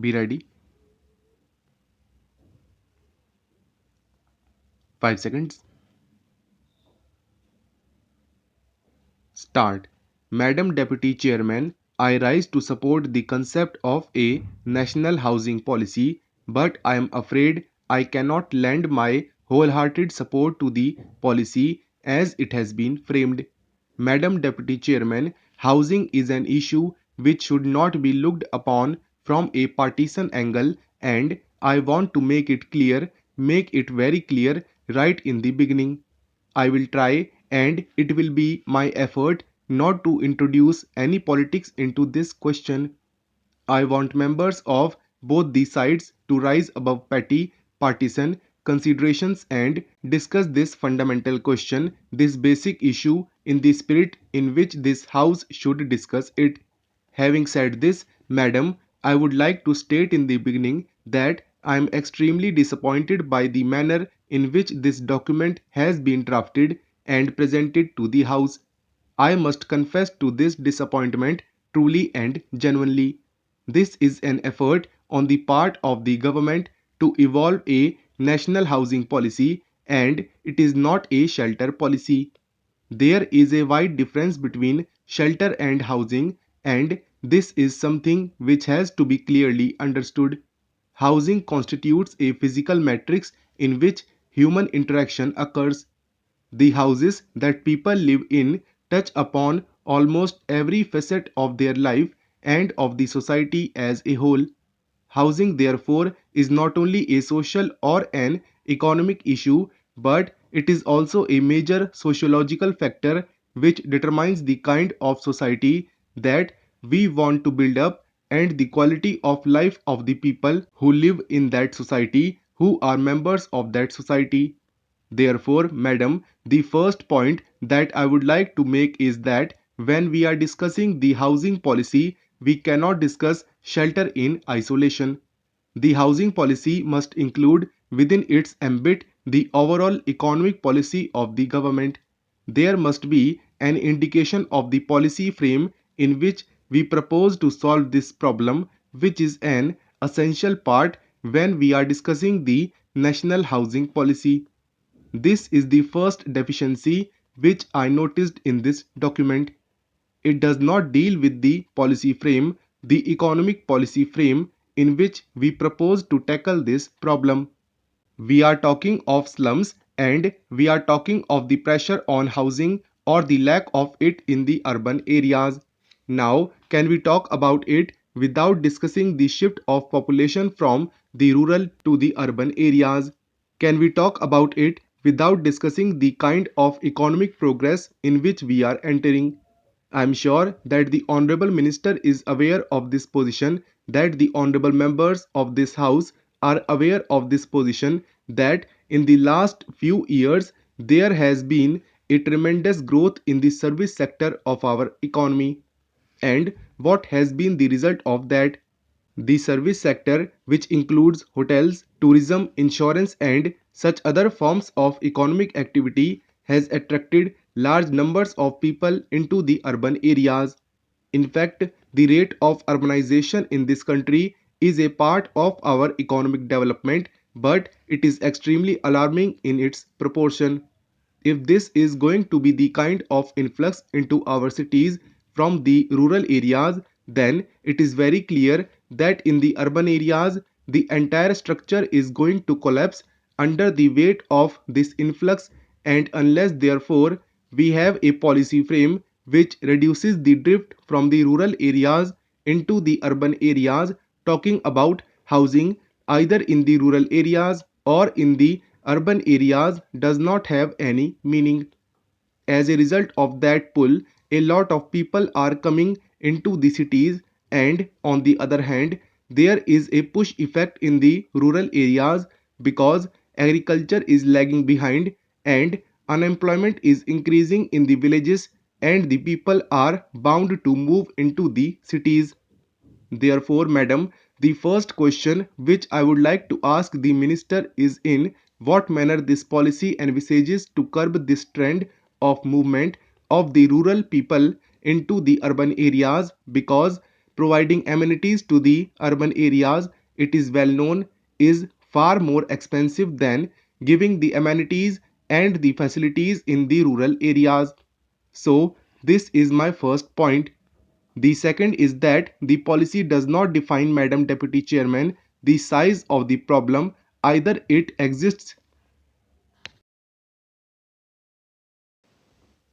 Be ready. 5 seconds. Start. Madam Deputy Chairman, I rise to support the concept of a national housing policy, but I am afraid I cannot lend my wholehearted support to the policy as it has been framed. Madam Deputy Chairman, housing is an issue which should not be looked upon from a partisan angle, and I want to make it very clear right in the beginning. I will try, and it will be my effort not to introduce any politics into this question. I want members of both the sides to rise above petty partisan considerations and discuss this fundamental question, this basic issue, in the spirit in which this House should discuss it. Having said this, Madam, I would like to state in the beginning that I am extremely disappointed by the manner in which this document has been drafted and presented to the House. I must confess to this disappointment truly and genuinely. This is an effort on the part of the government to evolve a national housing policy, and it is not a shelter policy. There is a wide difference between shelter and housing, and this is something which has to be clearly understood. Housing constitutes a physical matrix in which human interaction occurs. The houses that people live in touch upon almost every facet of their life and of the society as a whole. Housing, therefore, is not only a social or an economic issue, but it is also a major sociological factor which determines the kind of society that we want to build up and the quality of life of the people who live in that society, who are members of that society. Therefore, madam, the first point that I would like to make is that when we are discussing the housing policy, we cannot discuss shelter in isolation. The housing policy must include within its ambit the overall economic policy of the government. There must be an indication of the policy frame in which we propose to solve this problem, which is an essential part when we are discussing the national housing policy. This is the first deficiency which I noticed in this document. It does not deal with the policy frame, the economic policy frame in which we propose to tackle this problem. We are talking of slums and we are talking of the pressure on housing or the lack of it in the urban areas. Now, can we talk about it without discussing the shift of population from the rural to the urban areas? Can we talk about it without discussing the kind of economic progress in which we are entering? I am sure that the Honorable Minister is aware of this position, that the Honorable members of this House are aware of this position, that in the last few years there has been a tremendous growth in the service sector of our economy. And what has been the result of that? The service sector, which includes hotels, tourism, insurance, and such other forms of economic activity, has attracted large numbers of people into the urban areas. In fact, the rate of urbanization in this country is a part of our economic development, but it is extremely alarming in its proportion. If this is going to be the kind of influx into our cities from the rural areas, then it is very clear that in the urban areas, the entire structure is going to collapse under the weight of this influx, and unless therefore we have a policy frame which reduces the drift from the rural areas into the urban areas, talking about housing either in the rural areas or in the urban areas does not have any meaning. As a result of that pull, a lot of people are coming into the cities, and on the other hand, there is a push effect in the rural areas because agriculture is lagging behind and unemployment is increasing in the villages, and the people are bound to move into the cities. Therefore, madam, the first question which I would like to ask the minister is in what manner this policy envisages to curb this trend of movement of the rural people into the urban areas, because Providing amenities to the urban areas, it is well known, is far more expensive than giving the amenities and the facilities in the rural areas. So, this is my first point. The second is that the policy does not define, Madam Deputy Chairman, the size of the problem, either it exists.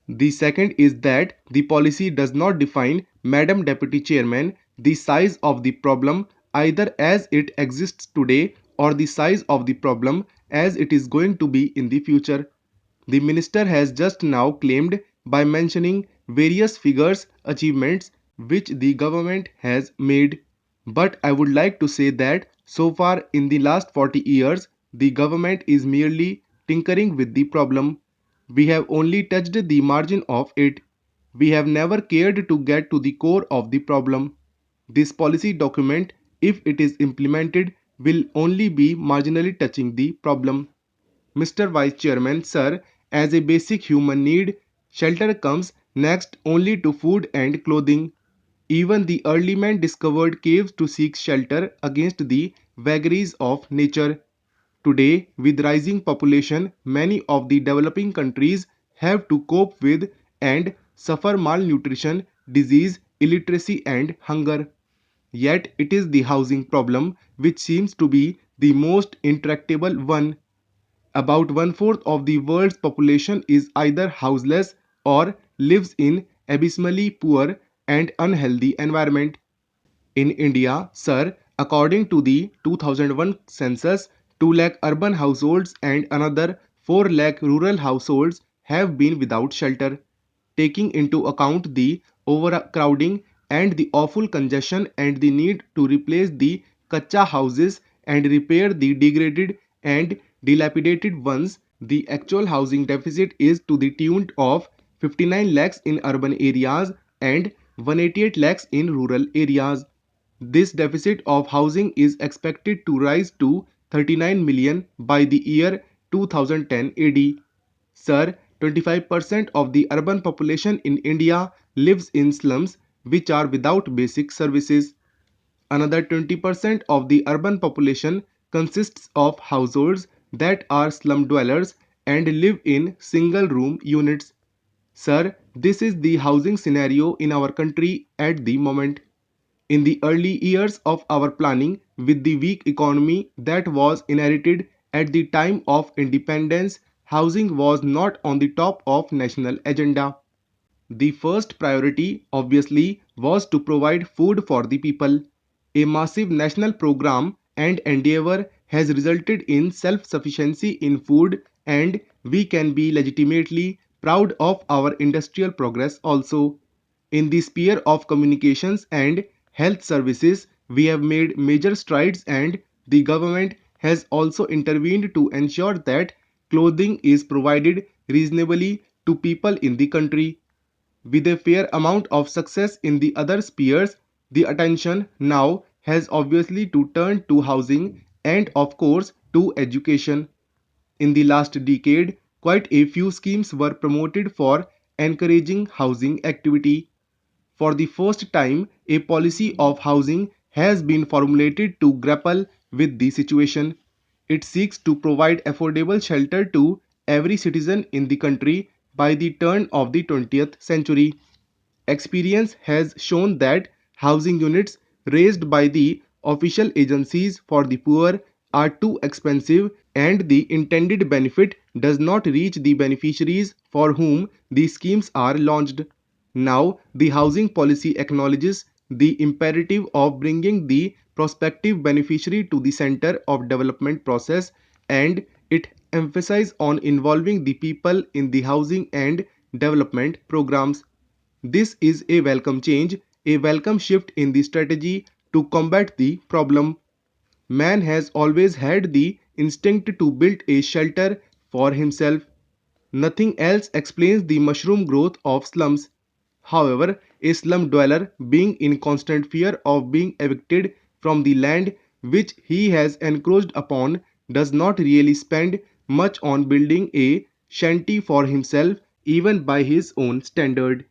The second is that the policy does not define, Madam Deputy Chairman, the size of the problem either as it exists today or the size of the problem as it is going to be in the future. The minister has just now claimed by mentioning various figures, achievements which the government has made. But I would like to say that so far in the last 40 years, the government is merely tinkering with the problem. We have only touched the margin of it. We have never cared to get to the core of the problem. This policy document, if it is implemented, will only be marginally touching the problem. Mr. Vice Chairman, sir, as a basic human need, shelter comes next only to food and clothing. Even the early man discovered caves to seek shelter against the vagaries of nature. Today, with rising population, many of the developing countries have to cope with and suffer malnutrition, disease, illiteracy and hunger. Yet it is the housing problem which seems to be the most intractable one. About one-fourth of the world's population is either houseless or lives in abysmally poor and unhealthy environment. In India, sir, according to the 2001 census, 2 lakh urban households and another 4 lakh rural households have been without shelter. Taking into account the overcrowding and the awful congestion and the need to replace the kacha houses and repair the degraded and dilapidated ones, the actual housing deficit is to the tune of 59 lakhs in urban areas and 188 lakhs in rural areas. This deficit of housing is expected to rise to 39 million by the year 2010 AD. Sir, 25% of the urban population in India lives in slums which are without basic services. Another 20% of the urban population consists of households that are slum dwellers and live in single room units. Sir, this is the housing scenario in our country at the moment. In the early years of our planning, with the weak economy that was inherited at the time of independence, housing was not on the top of national agenda. The first priority, obviously, was to provide food for the people. A massive national program and endeavor has resulted in self-sufficiency in food, and we can be legitimately proud of our industrial progress also. In the sphere of communications and health services, we have made major strides and the government has also intervened to ensure that clothing is provided reasonably to people in the country. With a fair amount of success in the other spheres, the attention now has obviously to turn to housing and of course to education. In the last decade, quite a few schemes were promoted for encouraging housing activity. For the first time, a policy of housing has been formulated to grapple with the situation. It seeks to provide affordable shelter to every citizen in the country by the turn of the 20th century. Experience has shown that housing units raised by the official agencies for the poor are too expensive and the intended benefit does not reach the beneficiaries for whom the schemes are launched. Now, the housing policy acknowledges the imperative of bringing the prospective beneficiary to the center of development process and it emphasizes on involving the people in the housing and development programs. This is a welcome change, a welcome shift in the strategy to combat the problem. Man has always had the instinct to build a shelter for himself. Nothing else explains the mushroom growth of slums. However, a slum dweller, being in constant fear of being evicted from the land which he has encroached upon, does not really spend much on building a shanty for himself even by his own standard.